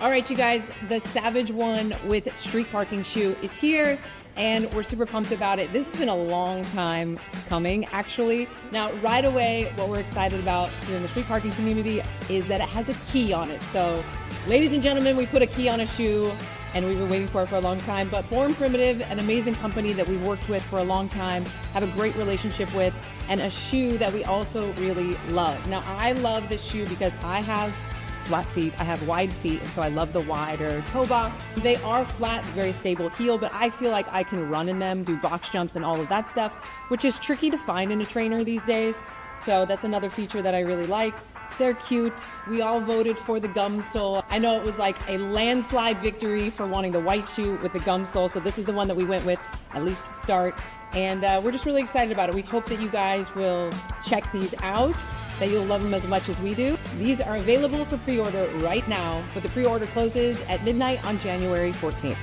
All right, you guys, the Savage One with street parking shoe is here, and we're super pumped about it. This has been a long time coming, actually. Now, right away, what we're excited about here in the street parking community is that it has a key on it. So, ladies and gentlemen, we put a key on a shoe, and we've been waiting for it for a long time. But Born Primitive, an amazing company that we've worked with for a long time, have a great relationship with, and a shoe that we also really love. Now, I love this shoe because I have flat feet, I have wide feet, and so I love the wider toe box. They are flat, very stable heel, but I feel like I can run in them, do box jumps and all of that stuff, which is tricky to find in a trainer these days. So that's another feature that I really like. They're cute. We all voted for the gum sole. I know it was like a landslide victory for wanting the white shoe with the gum sole, so this is the one that we went with, at least to start. And we're just really excited about it. We hope that you guys will check these out, that you'll love them as much as we do. These are available for pre-order right now, but the pre-order closes at midnight on January 14th.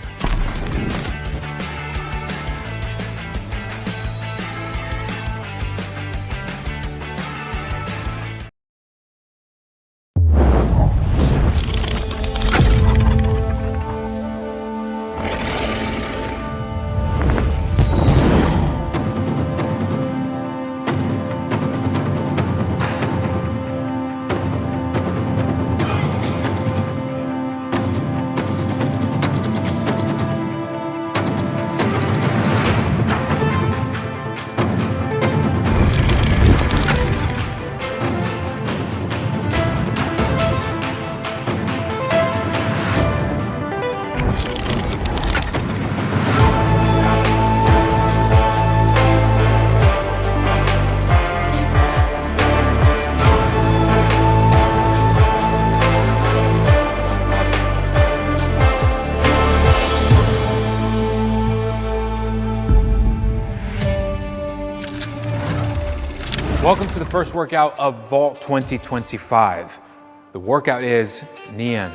Welcome to the first workout of Vault 2025. The workout is NIAN.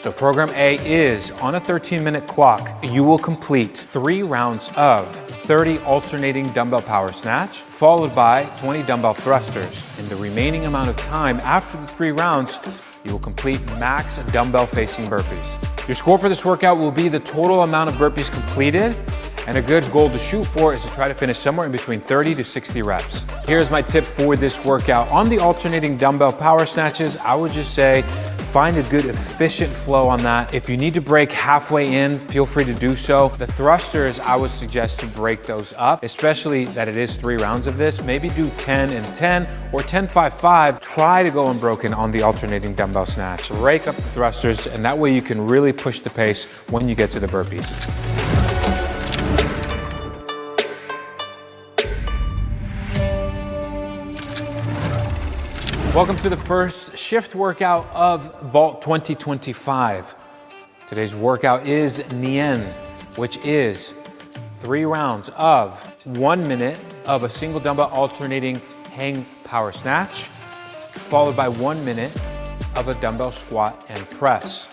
So program A is on a 13-minute clock. You will complete 3 rounds of 30 alternating dumbbell power snatch, followed by 20 dumbbell thrusters. In the remaining amount of time after the 3 rounds, you will complete max dumbbell facing burpees. Your score for this workout will be the total amount of burpees completed, and a good goal to shoot for is to try to finish somewhere in between 30 to 60 reps. Here's my tip for this workout. On the alternating dumbbell power snatches, I would just say find a good efficient flow on that. If you need to break halfway in, feel free to do so. The thrusters, I would suggest to break those up, especially that it is 3 rounds of this. Maybe do 10 and 10 or 10-5-5. Try to go unbroken on the alternating dumbbell snatch. Break up the thrusters, and that way you can really push the pace when you get to the burpees. Welcome to the first shift workout of Vault 2025. Today's workout is NIAN, which is 3 rounds of 1 minute of a single dumbbell alternating hang power snatch, followed by 1 minute of a dumbbell squat and press.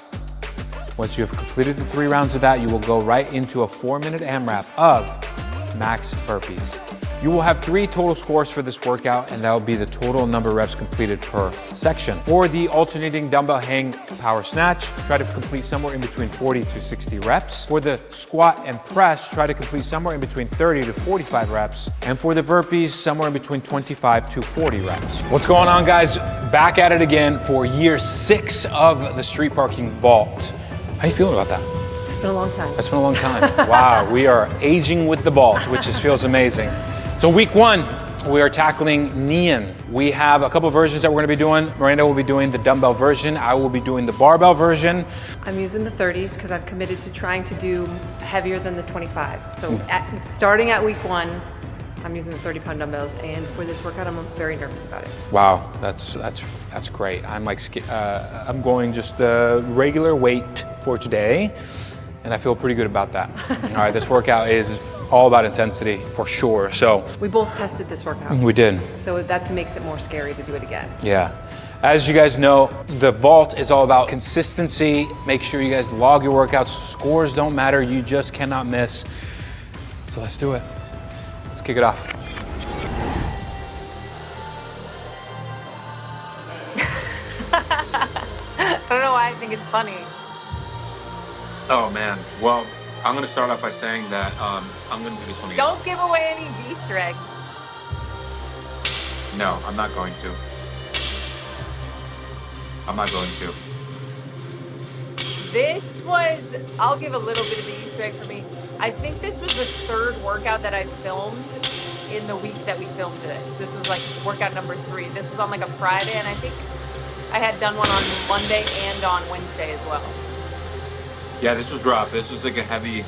Once you have completed the 3 rounds of that, you will go right into a 4-minute AMRAP of max burpees. You will have 3 total scores for this workout, and that will be the total number of reps completed per section. For the alternating dumbbell hang power snatch, try to complete somewhere in between 40 to 60 reps. For the squat and press, try to complete somewhere in between 30 to 45 reps. And for the burpees, somewhere in between 25 to 40 reps. What's going on, guys? Back at it again for year 6 of the street parking vault. How you feeling about that? It's been a long time. It's been a long time. Wow, we are aging with the vault, which just feels amazing. So week 1, we are tackling NIAN. We have a couple versions that we're gonna be doing. Miranda will be doing the dumbbell version. I will be doing the barbell version. I'm using the 30s because I've committed to trying to do heavier than the 25s. So starting at week 1, I'm using the 30-pound dumbbells, and for this workout, I'm very nervous about it. Wow, that's great. I'm like, I'm going just the regular weight for today, and I feel pretty good about that. All right, this workout is all about intensity for sure. So we both tested this workout. We did. So that makes it more scary to do it again. Yeah. As you guys know, the vault is all about consistency. Make sure you guys log your workouts. Scores don't matter. You just cannot miss. So let's do it. Let's kick it off. I don't know why I think it's funny. Oh man. Well, I'm gonna start off by saying that I'm gonna do this one again. Don't give away any Easter eggs. No, I'm not going to. I'm not going to. This was, I'll give a little bit of the Easter egg for me. I think this was the third workout that I filmed in the week that we filmed this. This was like workout number 3. This was on like a Friday, and I think I had done one on Monday and on Wednesday as well. Yeah, this was rough. This was like a heavy.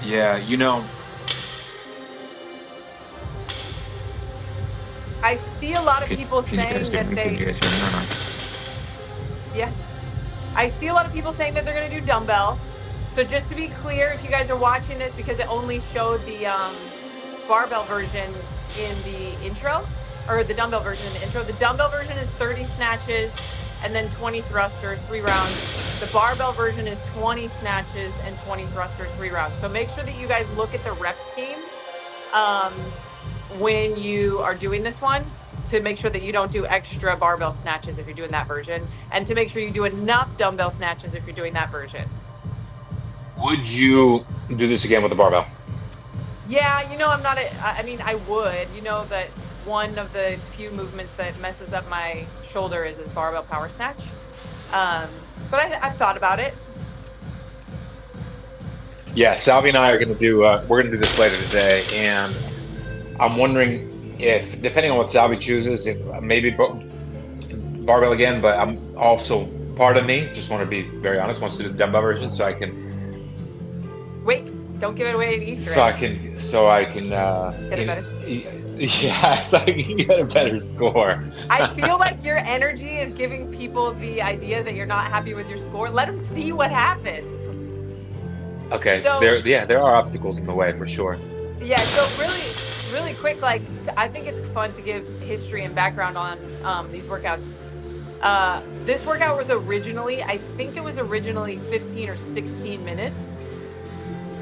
Yeah, you know. I see a lot of people saying that Can you guys hear me or not? yeah. I see a lot of people saying that they're going to do dumbbell. So just to be clear, if you guys are watching this, because it only showed the barbell version in the intro, or the dumbbell version in the intro, the dumbbell version is 30 snatches and then 20 thrusters, 3 rounds. The barbell version is 20 snatches and 20 thrusters, 3 rounds. So make sure that you guys look at the rep scheme when you are doing this one, to make sure that you don't do extra barbell snatches if you're doing that version, and to make sure you do enough dumbbell snatches if you're doing that version. Would you do this again with the barbell? Yeah, you know, I mean, I would. You know that one of the few movements that messes up my shoulder is a barbell power snatch. But I've thought about it. Yeah, Salvi and I are going to do, we're going to do this later today, and I'm wondering if, depending on what Salvi chooses, if maybe barbell again, but I'm also, part of me, just want to be very honest, wants to do the dumbbell version so I can... Wait, don't give it away at Easter. So I can get a better score. Yeah, so I can get a better score. I feel like your energy is giving people the idea that you're not happy with your score. Let them see what happens. Okay, So, there are obstacles in the way for sure. Yeah, so really quick, like, I think it's fun to give history and background on these workouts. This workout was originally, I think it was originally 15 or 16 minutes.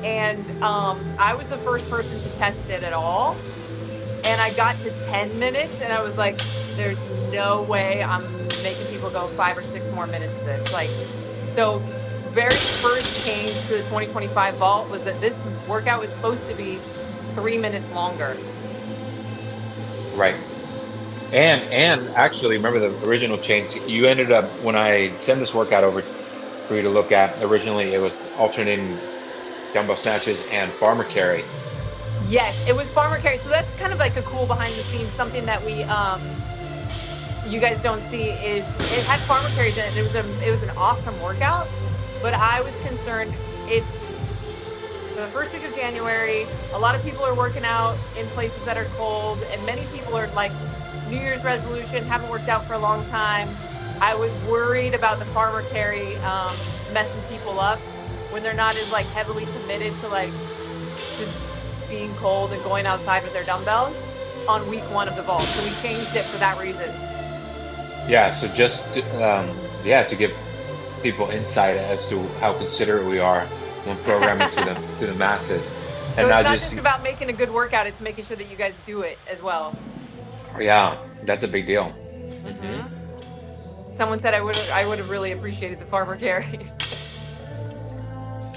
And I was the first person to test it at all. And I got to 10 minutes and I was like, there's no way I'm making people go 5 or 6 more minutes of this. Like, so very first change to the 2025 vault was that this workout was supposed to be 3 minutes longer. Right. And actually, remember the original change, you ended up, when I sent this workout over for you to look at, originally it was alternating dumbbell snatches and farmer carry. Yes, it was farmer carry. So that's kind of like a cool behind the scenes, something that we you guys don't see, is it had farmer carries in it. It was an awesome workout, but I was concerned, it's the first week of January, a lot of people are working out in places that are cold, and many people are like, New Year's resolution, haven't worked out for a long time. I was worried about the farmer carry messing people up when they're not as like heavily committed to like just being cold and going outside with their dumbbells on week 1 of the vault. So we changed it for that reason. Yeah, so just to give people insight as to how considerate we are when programming to the masses. And so not it's not just about making a good workout, it's making sure that you guys do it as well. Yeah, that's a big deal. Mm-hmm. Someone said I would have really appreciated the farmer carries.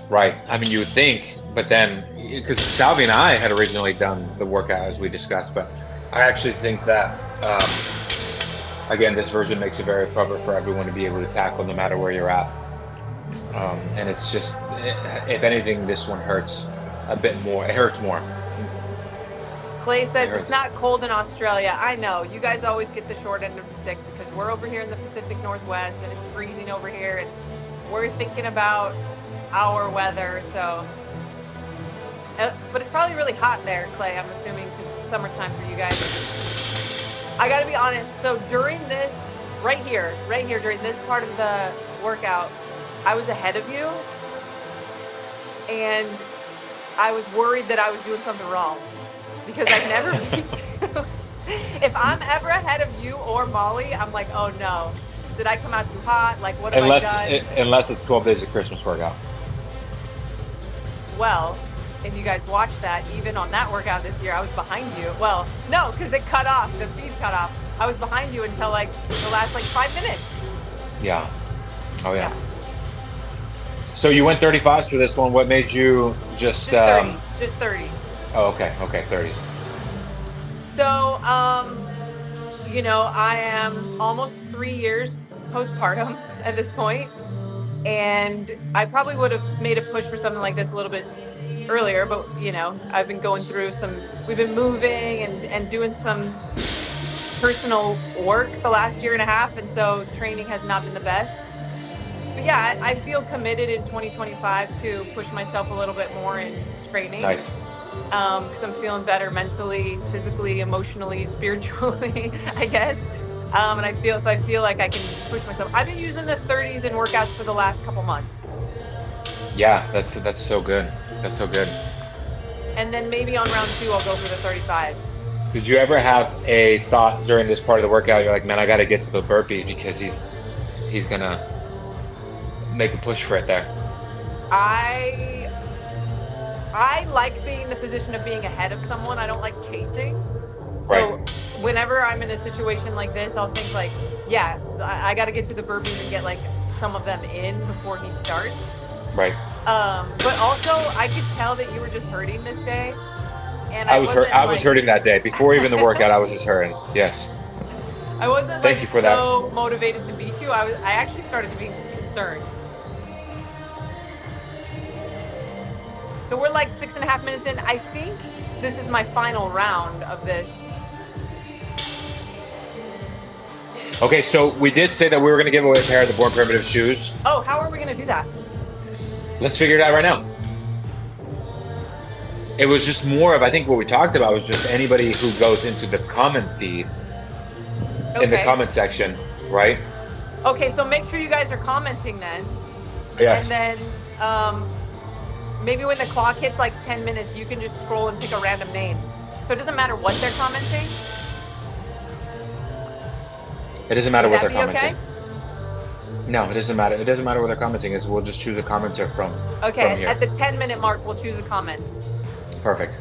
Right. I mean, you would think, but then, because Salvi and I had originally done the workout as we discussed, but I actually think that, again, this version makes it very appropriate for everyone to be able to tackle no matter where you're at. And it's just, if anything, this one hurts a bit more. It hurts more. Clay says it's not cold in Australia. I know. You guys always get the short end of the stick because we're over here in the Pacific Northwest and it's freezing over here, and we're thinking about our weather. So, but it's probably really hot there, Clay, I'm assuming, because it's summertime for you guys. I got to be honest. So during this, right here, during this part of the workout, I was ahead of you, and I was worried that I was doing something wrong. Because I've never beat you. If I'm ever ahead of you or Molly, I'm like, oh no. Did I come out too hot? Like, what have I done? Unless it's 12 days of Christmas workout. Well, if you guys watched that, even on that workout this year, I was behind you. Well, no, because it cut off. The feed cut off. I was behind you until like the last like 5 minutes. Yeah. Oh yeah. So you went 35s for this one. What made you just 30s, just 30s. Oh, okay. Okay, 30s. So, you know, I am almost 3 years postpartum at this point, and I probably would have made a push for something like this a little bit earlier, but you know, I've been going through we've been moving and doing some personal work the last year and a half, and so training has not been the best. But yeah, I feel committed in 2025 to push myself a little bit more in training. Nice. Because I'm feeling better mentally, physically, emotionally, spiritually, I guess. And I feel like I can push myself. I've been using the 30s in workouts for the last couple months. Yeah, that's so good. That's so good. And then maybe on round 2, I'll go for the 35s. Did you ever have a thought during this part of the workout? You're like, man, I got to get to the burpee because he's gonna make a push for it there. I like being in the position of being ahead of someone. I don't like chasing. So whenever I'm in a situation like this, I'll think like, yeah, I got to get to the burpees and get like some of them in before he starts. Right. But also I could tell that you were just hurting this day. And I was hurting that day. Before even the workout, I was just hurting. Yes. I wasn't Thank you for so motivated to beat you. I actually started to be concerned. So we're like 6.5 minutes in. I think this is my final round of this. Okay, so we did say that we were going to give away a pair of the Born Primitive shoes. Oh, how are we going to do that? Let's figure it out right now. It was just more of, I think what we talked about was just anybody who goes into the comment feed in the comment section, right? Okay, so make sure you guys are commenting then. Yes. And then maybe when the clock hits like 10 minutes, you can just scroll and pick a random name. So it doesn't matter what they're commenting. It doesn't matter what they're commenting. Okay? No, it doesn't matter. It doesn't matter what they're commenting. We'll just choose a commenter from here. At the 10-minute mark, we'll choose a comment. Perfect.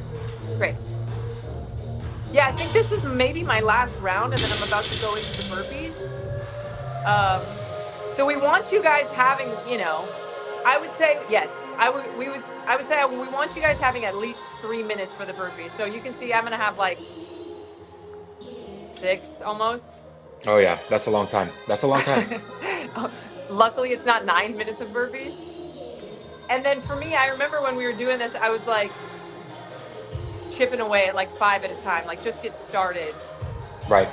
Great. Yeah, I think this is maybe my last round, and then I'm about to go into the burpees. So we want you guys having, you know, I would say yes. I would say we want you guys having at least 3 minutes for the burpees. So you can see I'm gonna have like 6 almost. Oh yeah, that's a long time. That's a long time. Luckily, it's not 9 minutes of burpees. And then for me, I remember when we were doing this, I was like chipping away at like 5 at a time, like just get started. Right.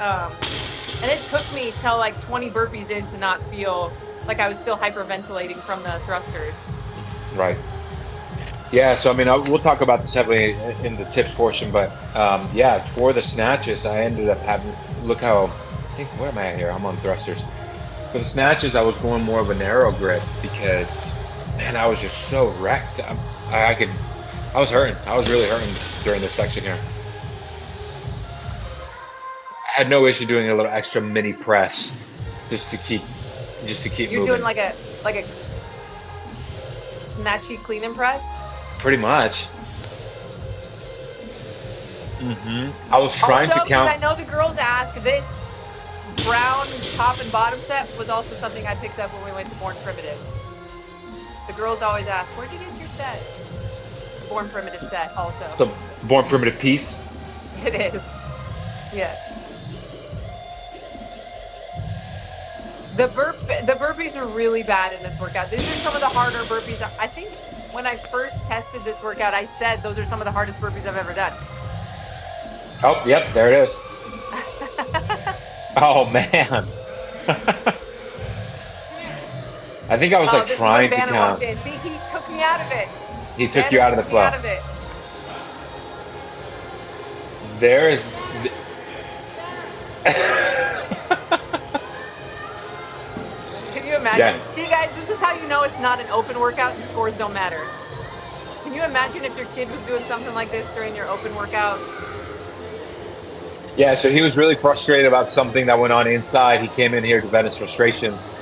And it took me till like 20 burpees in to not feel like I was still hyperventilating from the thrusters. Right. Yeah, so I mean, we'll talk about this heavily in the tips portion, but yeah, for the snatches, I ended up having, look how, I think, what am I at here? I'm on thrusters. For the snatches, I was going more of a narrow grip because, man, I was just so wrecked. I was hurting. I was really hurting during this section here. I had no issue doing a little extra mini press just to keep moving. You're doing like a snatchy clean and press? Pretty much. I was trying to count. I know the girls ask, this brown top and bottom set was also something I picked up when we went to Born Primitive. The girls always ask, where'd you get your set? The Born Primitive set also. The Born Primitive piece? It is. Yeah. The burpees are really bad in this workout. These are some of the harder burpees. I think when I first tested this workout, I said those are some of the hardest burpees I've ever done. Oh, yep, there it is. Oh, man. I think I was like trying to count. See, he took me out of it. He took you out of the flow. Out of it. There is... Can you imagine? Yeah. See, guys, this is how you know it's not an open workout and scores don't matter. Can you imagine if your kid was doing something like this during your open workout? Yeah, so he was really frustrated about something that went on inside. He came in here to vent his frustrations.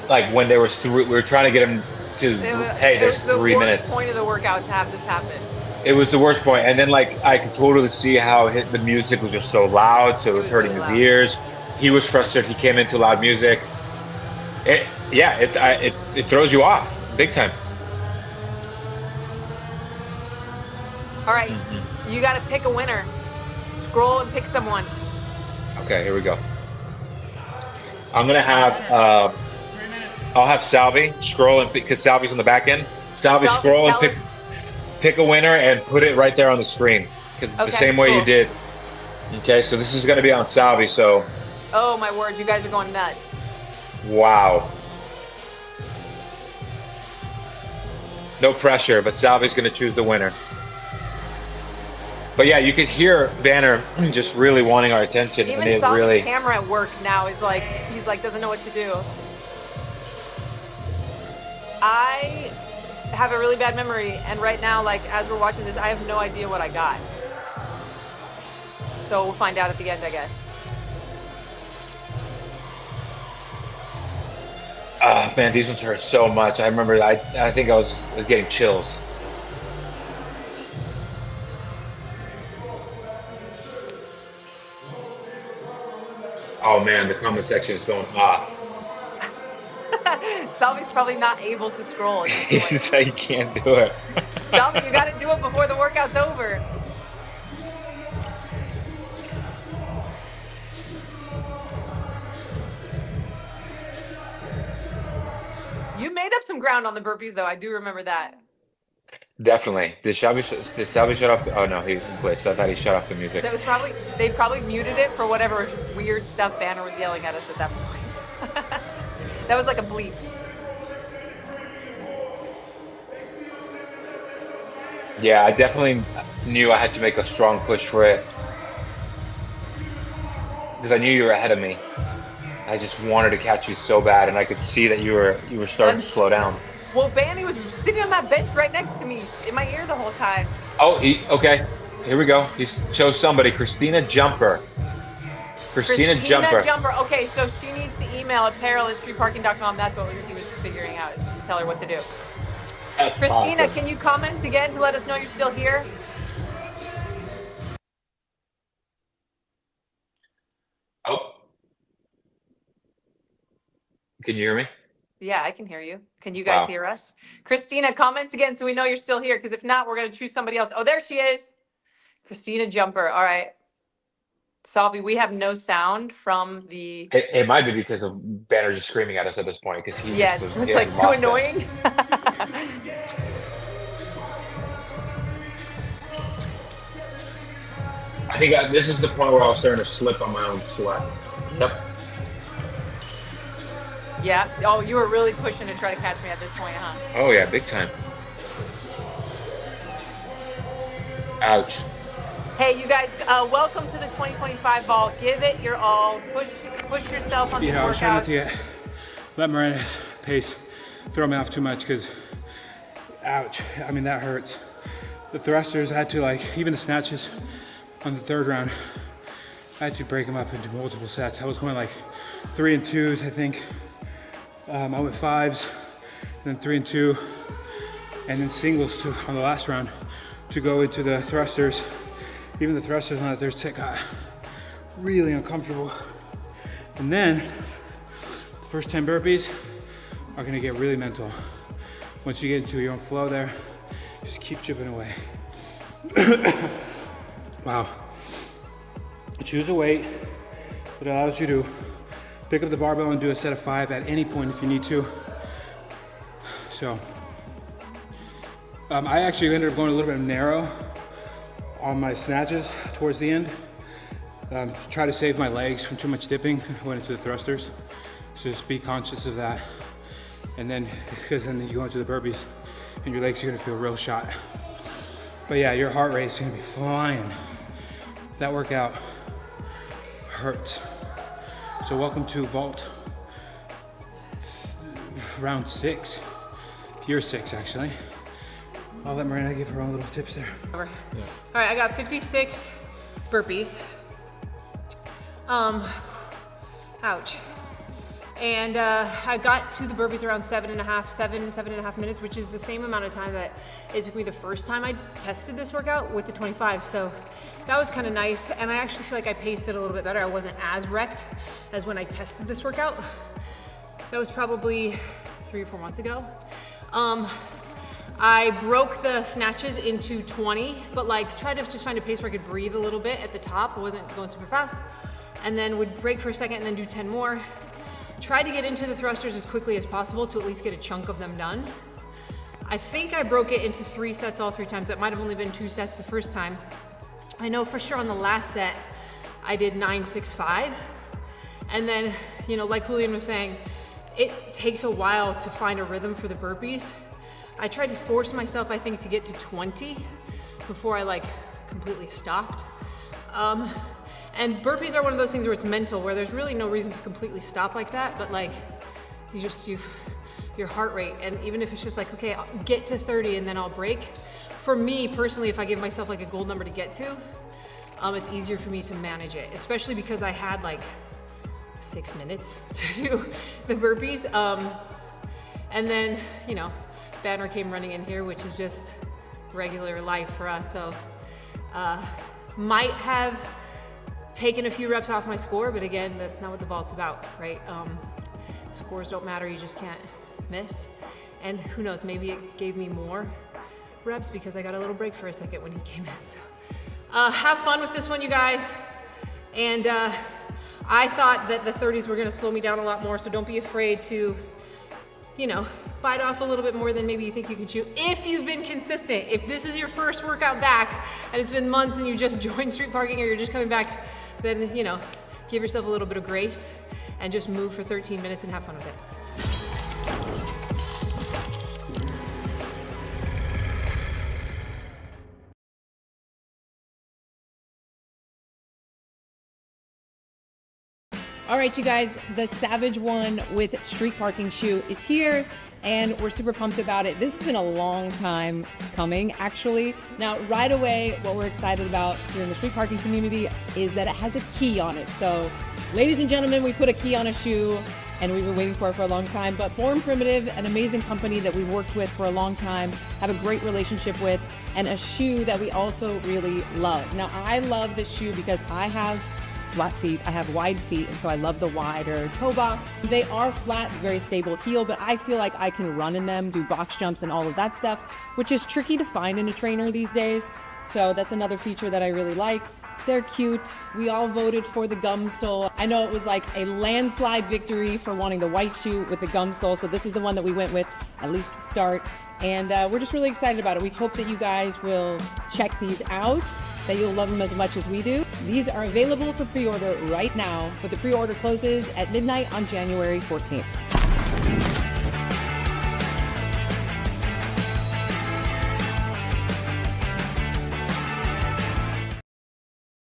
Like when there was we were trying to get him to, hey, there's 3 minutes. It was the worst point of the workout to have this happen. It was the worst point. And then like I could totally see how the music was just so loud, so it was hurting his ears. He was frustrated. He came into loud music. It throws you off big time. All right, you got to pick a winner. Scroll and pick someone. Okay, here we go. I'm gonna have I'll have Salvi scroll and because Salvi's on the back end. Salvi scroll and pick a winner and put it right there on the screen because the same way you did. Okay, so this is gonna be on Salvi. So. Oh my word, you guys are going nuts. Wow. No pressure, but Salvi's gonna choose the winner. But yeah, you could hear Banner just really wanting our attention. Even and it Salvi's really camera at work now is like, he's like, doesn't know what to do. I have a really bad memory, and right now, like, as we're watching this, I have no idea what I got. So we'll find out at the end, I guess. Oh man, these ones hurt so much. I remember I think I was getting chills. Oh man, the comment section is going off. Salvi's probably not able to scroll. He's like, you can't do it. Salvi, you gotta do it before the workout's over. You made up some ground on the burpees though, I do remember that. Definitely. Did Salvi shut off oh no, he glitched. I thought he shut off the music. That was they probably muted it for whatever weird stuff Banner was yelling at us at that point. That was like a bleep. Yeah, I definitely knew I had to make a strong push for it. Because I knew you were ahead of me. I just wanted to catch you so bad, and I could see that you were starting to slow down. Well, Banny was sitting on that bench right next to me, in my ear the whole time. Oh, okay. Here we go. He chose somebody. Christina Jumper. Christina Jumper. Okay, so she needs to email apparel@streetparking.com. That's what he was figuring out, is to tell her what to do. That's Christina, awesome. can you comment again to let us know you're still here? Oh. Can you hear me? Yeah, I can hear you. Can you guys hear us? Christina, comment again so we know you're still here, because if not, we're going to choose somebody else. Oh, there she is. Christina Jumper. All right. Salvi, we have no sound from the... It might be because of Banner just screaming at us at this point, because he just was it's like too annoying. I think this is the point where I was starting to slip on my own sweat. Yep. Yeah. Oh, you were really pushing to try to catch me at this point, huh? Oh yeah, big time. Ouch. Hey, you guys, welcome to the 2025 Vault. Give it your all. Push yourself on the workout. I was trying not to let Miranda's pace throw me off too much because, ouch, I mean, that hurts. The thrusters, I had to even the snatches on the third round, I had to break them up into multiple sets. I was going 3 and 2s, I think. I went 5s, then 3 and 2, and then singles on the last round to go into the thrusters. Even the thrusters on the third set got really uncomfortable. And then the first 10 burpees are gonna get really mental. Once you get into your own flow there, just keep chipping away. Wow. Choose a weight that allows you to pick up the barbell and do a set of 5 at any point if you need to. So, I actually ended up going a little bit narrow on my snatches towards the end. Try to save my legs from too much dipping. I went into the thrusters. So just be conscious of that. And then, because then you go into the burpees and your legs are gonna feel real shot. But yeah, your heart rate is gonna be flying. That workout hurts. So welcome to Vault round 6, year 6 actually. I'll let Miranda give her own little tips there. Yeah. All right, I got 56 burpees. Ouch. And I got to the burpees around 7.5 minutes, which is the same amount of time that it took me the first time I tested this workout with the 25. So that was kind of nice. And I actually feel like I paced it a little bit better. I wasn't as wrecked as when I tested this workout. That was probably 3 or 4 months ago. I broke the snatches into 20, but like tried to just find a pace where I could breathe a little bit at the top. I wasn't going super fast. And then would break for a second and then do 10 more. Tried to get into the thrusters as quickly as possible to at least get a chunk of them done. I think I broke it into 3 sets all 3 times. It might have only been 2 sets the first time. I know for sure on the last set, I did 9-6-5. And then, you know, like Julian was saying, it takes a while to find a rhythm for the burpees. I tried to force myself, I think, to get to 20 before I like completely stopped. And burpees are one of those things where it's mental, where there's really no reason to completely stop like that, but like your heart rate, and even if it's just like, okay, I'll get to 30 and then I'll break. For me personally, if I give myself like a goal number to get to, it's easier for me to manage it, especially because I had like 6 minutes to do the burpees. And then, you know, Banner came running in here, which is just regular life for us. So might have taken a few reps off my score, but again, that's not what the vault's about, right? Scores don't matter, you just can't miss. And who knows, maybe it gave me more reps because I got a little break for a second when he came in. So have fun with this one, you guys. And I thought that the 30s were gonna slow me down a lot more, so don't be afraid to, you know, bite off a little bit more than maybe you think you can chew. If you've been consistent, if this is your first workout back and it's been months and you just joined street parking or you're just coming back, then, you know, give yourself a little bit of grace and just move for 13 minutes and have fun with it. All right, you guys, the Savage one with street parking shoe is here, and we're super pumped about it. This has been a long time coming, actually. Now, right away, what we're excited about here in the street parking community is that it has a key on it. So, ladies and gentlemen, we put a key on a shoe, and we've been waiting for it for a long time. But Form Primitive, an amazing company that we've worked with for a long time, have a great relationship with, and a shoe that we also really love. Now, I love this shoe because I have flat feet, I have wide feet, and so I love the wider toe box. They are flat, very stable heel, but I feel like I can run in them, do box jumps and all of that stuff, which is tricky to find in a trainer these days. So that's another feature that I really like. They're cute. We all voted for the gum sole. I know it was like a landslide victory for wanting the white shoe with the gum sole, so this is the one that we went with, at least to start. And we're just really excited about it. We hope that you guys will check these out, that you'll love them as much as we do. These are available for pre-order right now, but the pre-order closes at midnight on January 14th.